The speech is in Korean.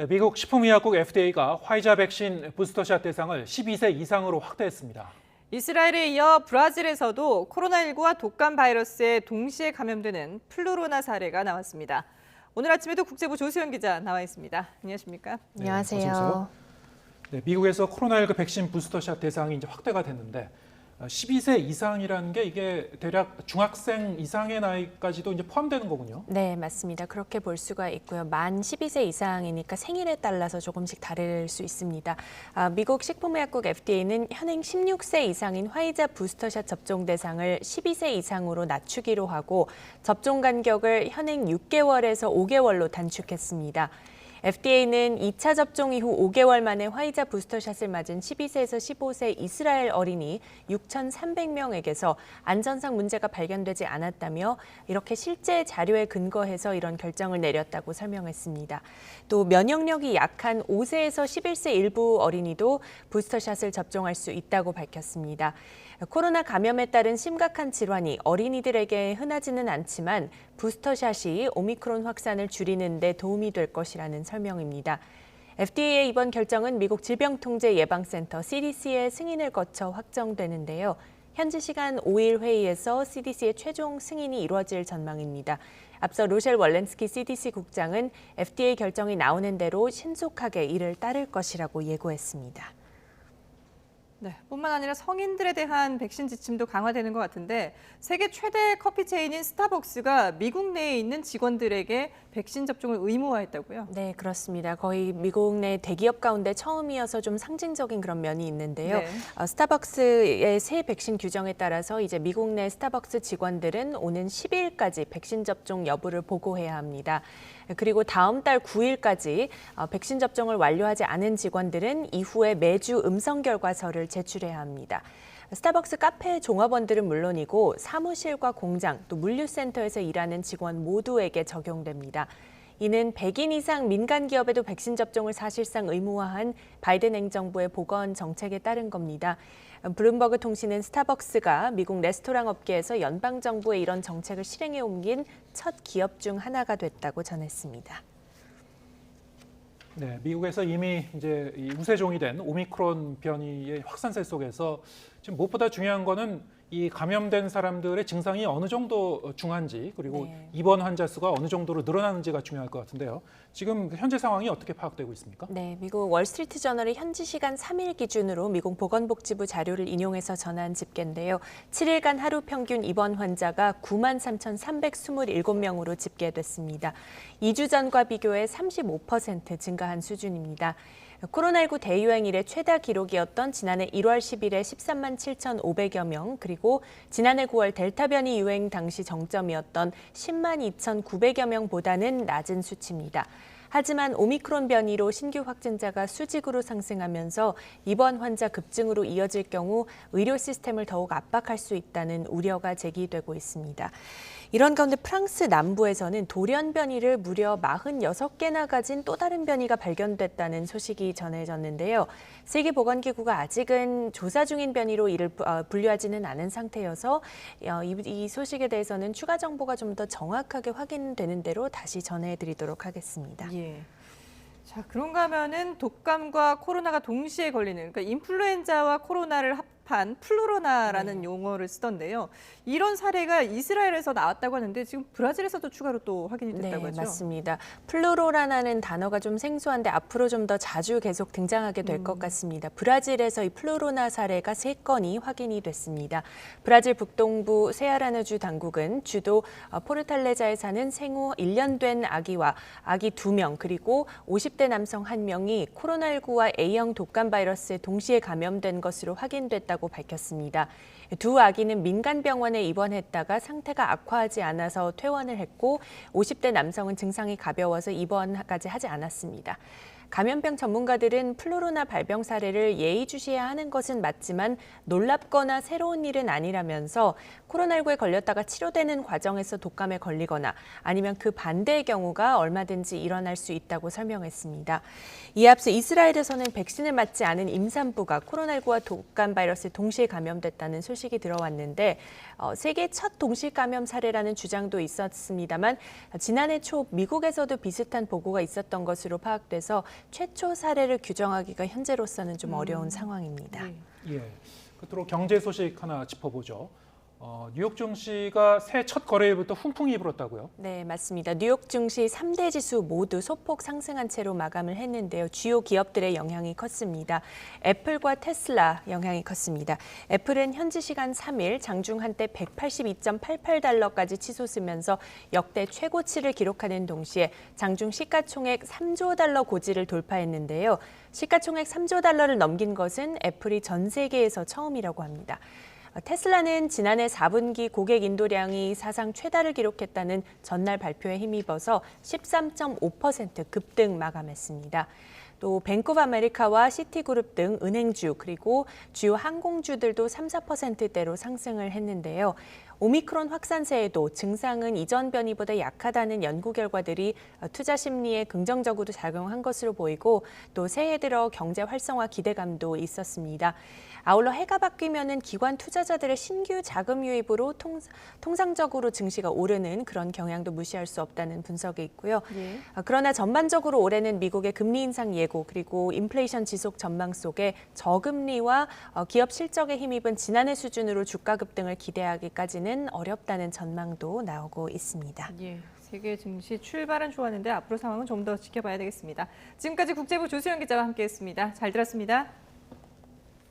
미국 식품의약국 FDA가 화이자 백신 부스터샷 대상을 12세 이상으로 확대했습니다. 이스라엘에 이어 브라질에서도 코로나19와 독감 바이러스에 동시에 감염되는 플루로나 사례가 나왔습니다. 오늘 아침에도 국제부 조수연 기자 나와 있습니다. 안녕하십니까? 안녕하세요. 네, 미국에서 코로나19 백신 부스터샷 대상이 이제 확대가 됐는데 12세 이상이라는 게 이게 대략 중학생 이상의 나이까지도 이제 포함되는 거군요. 네, 맞습니다. 그렇게 볼 수가 있고요. 만 12세 이상이니까 생일에 따라서 조금씩 다를 수 있습니다. 미국 식품의약국 FDA는 현행 16세 이상인 화이자 부스터샷 접종 대상을 12세 이상으로 낮추기로 하고 접종 간격을 현행 6개월에서 5개월로 단축했습니다. FDA는 2차 접종 이후 5개월 만에 화이자 부스터샷을 맞은 12세에서 15세 이스라엘 어린이 6,300명에게서 안전상 문제가 발견되지 않았다며 이렇게 실제 자료에 근거해서 이런 결정을 내렸다고 설명했습니다. 또 면역력이 약한 5세에서 11세 일부 어린이도 부스터샷을 접종할 수 있다고 밝혔습니다. 코로나 감염에 따른 심각한 질환이 어린이들에게 흔하지는 않지만 부스터샷이 오미크론 확산을 줄이는 데 도움이 될 것이라는 설명입니다. FDA의 이번 결정은 미국 질병통제예방센터 CDC의 승인을 거쳐 확정되는데요. 현지 시간 5일 회의에서 CDC의 최종 승인이 이루어질 전망입니다. 앞서 로셸 월렌스키 CDC 국장은 FDA 결정이 나오는 대로 신속하게 이를 따를 것이라고 예고했습니다. 네, 뿐만 아니라 성인들에 대한 백신 지침도 강화되는 것 같은데 세계 최대 커피 체인인 스타벅스가 미국 내에 있는 직원들에게 백신 접종을 의무화했다고요? 네, 그렇습니다. 거의 미국 내 대기업 가운데 처음이어서 좀 상징적인 그런 면이 있는데요. 네. 스타벅스의 새 백신 규정에 따라서 이제 미국 내 스타벅스 직원들은 오는 10일까지 백신 접종 여부를 보고해야 합니다. 그리고 다음 달 9일까지 백신 접종을 완료하지 않은 직원들은 이후에 매주 음성 결과서를 제출해야 합니다. 스타벅스 카페 종업원들은 물론이고 사무실과 공장, 또 물류센터에서 일하는 직원 모두에게 적용됩니다. 이는 100인 이상 민간 기업에도 백신 접종을 사실상 의무화한 바이든 행정부의 보건 정책에 따른 겁니다. 블룸버그 통신은 스타벅스가 미국 레스토랑 업계에서 연방 정부의 이런 정책을 실행해 옮긴 첫 기업 중 하나가 됐다고 전했습니다. 네, 미국에서 이미 이제 이 우세종이 된 오미크론 변이의 확산세 속에서 지금 무엇보다 중요한 거는 이 감염된 사람들의 증상이 어느 정도 중한지 그리고 네. 입원 환자 수가 어느 정도로 늘어나는지가 중요할 것 같은데요. 지금 현재 상황이 어떻게 파악되고 있습니까? 네, 미국 월스트리트 저널이 현지 시간 3일 기준으로 미국 보건복지부 자료를 인용해서 전한 집계인데요. 7일간 하루 평균 입원 환자가 93,327명으로 집계됐습니다. 2주 전과 비교해 35% 증가한 수준입니다. 코로나19 대유행 이래 최다 기록이었던 지난해 1월 10일에 13만 7,500여 명, 그리고 지난해 9월 델타 변이 유행 당시 정점이었던 10만 2,900여 명보다는 낮은 수치입니다. 하지만 오미크론 변이로 신규 확진자가 수직으로 상승하면서 입원 환자 급증으로 이어질 경우 의료 시스템을 더욱 압박할 수 있다는 우려가 제기되고 있습니다. 이런 가운데 프랑스 남부에서는 돌연 변이를 무려 46개나 가진 또 다른 변이가 발견됐다는 소식이 전해졌는데요. 세계보건기구가 아직은 조사 중인 변이로 이를 분류하지는 않은 상태여서 이 소식에 대해서는 추가 정보가 좀 더 정확하게 확인되는 대로 다시 전해드리도록 하겠습니다. 예. 자, 그런가 하면은 독감과 코로나가 동시에 걸리는, 그러니까 인플루엔자와 코로나를 합한 플루로나라는 용어를 쓰던데요. 이런 사례가 이스라엘에서 나왔다고 하는데 지금 브라질에서도 추가로 또 확인이 됐다고 하죠? 네, 맞습니다. 플루로라는 단어가 좀 생소한데 앞으로 좀 더 자주 계속 등장하게 될 것 같습니다. 브라질에서 이 플루로나 사례가 3건이 확인이 됐습니다. 브라질 북동부 세아라누주 당국은 주도 포르탈레자에 사는 생후 1년 된 아기와 아기 2명 그리고 50대 남성 1명이 코로나19와 A형 독감 바이러스에 동시에 감염된 것으로 확인됐다고 밝혔습니다. 두 아기는 민간 병원에 입원했다가 상태가 악화하지 않아서 퇴원을 했고 50대 남성은 증상이 가벼워서 입원까지 하지 않았습니다. 감염병 전문가들은 플루로나 발병 사례를 예의주시해야 하는 것은 맞지만 놀랍거나 새로운 일은 아니라면서 코로나19에 걸렸다가 치료되는 과정에서 독감에 걸리거나 아니면 그 반대의 경우가 얼마든지 일어날 수 있다고 설명했습니다. 이에 앞서 이스라엘에서는 백신을 맞지 않은 임산부가 코로나19와 독감 바이러스에 동시에 감염됐다는 소식이 들어왔는데 세계 첫 동시 감염 사례라는 주장도 있었습니다만 지난해 초 미국에서도 비슷한 보고가 있었던 것으로 파악돼서 최초 사례를 규정하기가 현재로서는 좀 어려운 상황입니다. 예. 끝으로 경제 소식 하나 짚어보죠. 뉴욕 증시가 새해 첫 거래일부터 훈풍이 불었다고요? 네, 맞습니다. 뉴욕 증시 3대 지수 모두 소폭 상승한 채로 마감을 했는데요. 주요 기업들의 영향이 컸습니다. 애플과 테슬라 영향이 컸습니다. 애플은 현지 시간 3일 장중 한때 182.88달러까지 치솟으면서 역대 최고치를 기록하는 동시에 장중 시가총액 3조 달러 고지를 돌파했는데요. 시가총액 3조 달러를 넘긴 것은 애플이 전 세계에서 처음이라고 합니다. 테슬라는 지난해 4분기 고객 인도량이 사상 최다를 기록했다는 전날 발표에 힘입어서 13.5% 급등 마감했습니다. 또 뱅크 오브 아메리카와 시티그룹 등 은행주 그리고 주요 항공주들도 3, 4%대로 상승을 했는데요. 오미크론 확산세에도 증상은 이전 변이보다 약하다는 연구 결과들이 투자 심리에 긍정적으로 작용한 것으로 보이고 또 새해 들어 경제 활성화 기대감도 있었습니다. 아울러 해가 바뀌면은 기관 투자자들의 신규 자금 유입으로 통상적으로 증시가 오르는 그런 경향도 무시할 수 없다는 분석이 있고요. 예. 그러나 전반적으로 올해는 미국의 금리 인상 예고 그리고 인플레이션 지속 전망 속에 저금리와 기업 실적에 힘입은 지난해 수준으로 주가 급등을 기대하기까지는 어렵다는 전망도 나오고 있습니다. 예. 세계 증시 출발은 좋았는데 앞으로 상황은 좀 더 지켜봐야 되겠습니다. 지금까지 국제부 조수영 기자와 함께했습니다. 잘 들었습니다.